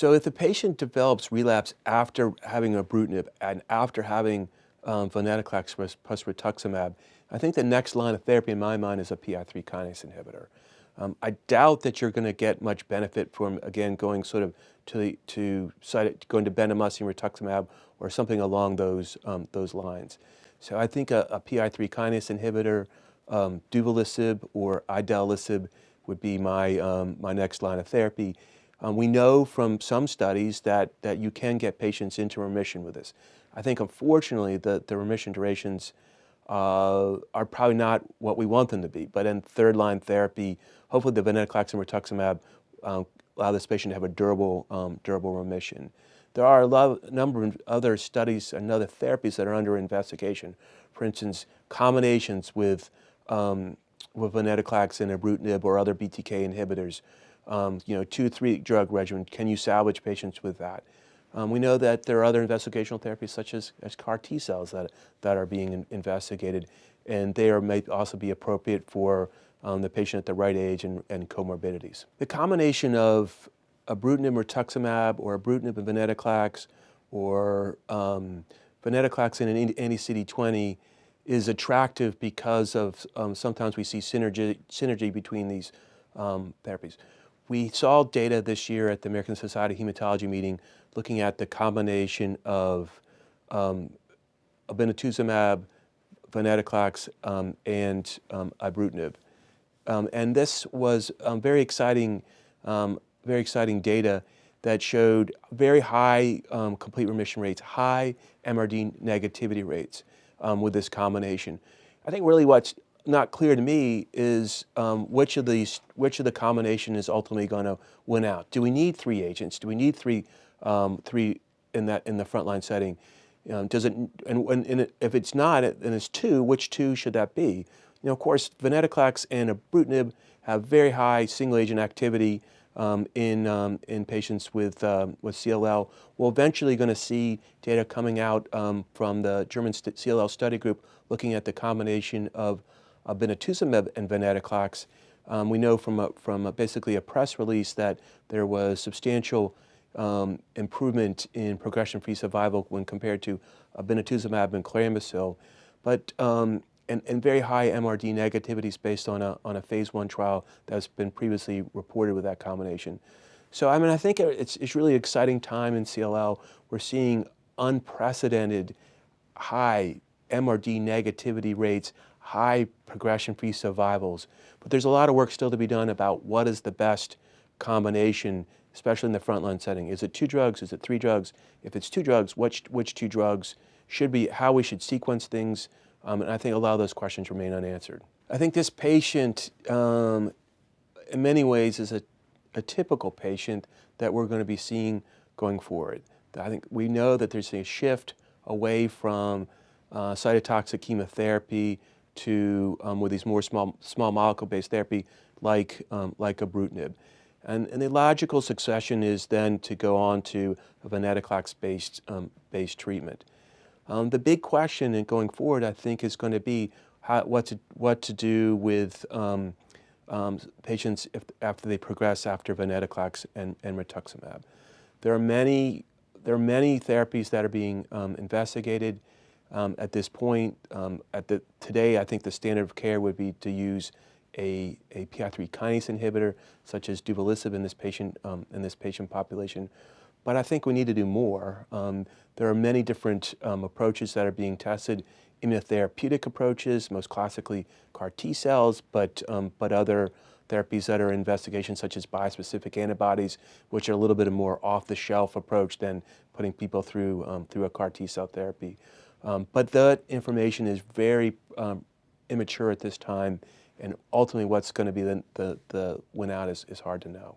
So if the patient develops relapse after having ibrutinib and after having venetoclax plus rituximab, I think the next line of therapy in my mind is a PI3 kinase inhibitor. I doubt that you're going to get much benefit from, again, going sort of going to bendamustine rituximab or something along those lines. So I think a PI3 kinase inhibitor, duvelisib or idelalisib would be my next line of therapy. We know from some studies that you can get patients into remission with this. I think, unfortunately, the remission durations are probably not what we want them to be. But in third-line therapy, hopefully the venetoclax and rituximab allow this patient to have a durable remission. There are a number of other studies and other therapies that are under investigation. For instance, combinations with venetoclax and ibrutinib or other BTK inhibitors. 2-3 drug regimen. Can you salvage patients with that? We know that there are other investigational therapies such as CAR T cells that are being investigated, and they may also be appropriate for the patient at the right age and comorbidities. The combination of ibrutinib rituximab or ibrutinib and venetoclax or venetoclax and an anti-CD20 is attractive because of sometimes we see synergy between these therapies. We saw data this year at the American Society of Hematology meeting looking at the combination of obinutuzumab, venetoclax, and ibrutinib. And this was very exciting data that showed very high complete remission rates, high MRD negativity rates with this combination. I think really what's not clear to me is which of the combination is ultimately going to win out. Do we need 3 agents? Do we need three in the frontline setting? If it's not and it's 2, which 2 should that be? Of course, venetoclax and ibrutinib have very high single agent activity in patients with CLL. We're eventually going to see data coming out from the German CLL study group looking at the combination of obinutuzumab and venetoclax. We know from basically a press release that there was substantial improvement in progression-free survival when compared to obinutuzumab and chlorambucil, but and very high MRD negativities based on a phase 1 trial that's been previously reported with that combination. So I think it's really exciting time in CLL. We're seeing unprecedented high MRD negativity rates, high progression-free survivals. But there's a lot of work still to be done about what is the best combination, especially in the frontline setting. Is it 2 drugs? Is it 3 drugs? If it's 2 drugs, which 2 drugs should be, how we should sequence things, and I think a lot of those questions remain unanswered. I think this patient, in many ways, is a typical patient that we're going to be seeing going forward. I think we know that there's a shift away from cytotoxic chemotherapy to with these more small molecule-based therapy like ibrutinib. And the logical succession is then to go on to a venetoclax-based treatment. The big question in going forward, I think, is going to be what to do with patients after they progress after venetoclax and rituximab. There are many therapies that are being investigated at this point. Today, I think the standard of care would be to use a PI3 kinase inhibitor, such as duvelisib in this patient population. But I think we need to do more. There are many different approaches that are being tested, immunotherapeutic approaches, most classically CAR T cells, but other therapies that are in investigation, such as bispecific antibodies, which are a little bit more off-the-shelf approach than putting people through a CAR T cell therapy. But that information is very immature at this time, and ultimately what's going to be the win out is hard to know.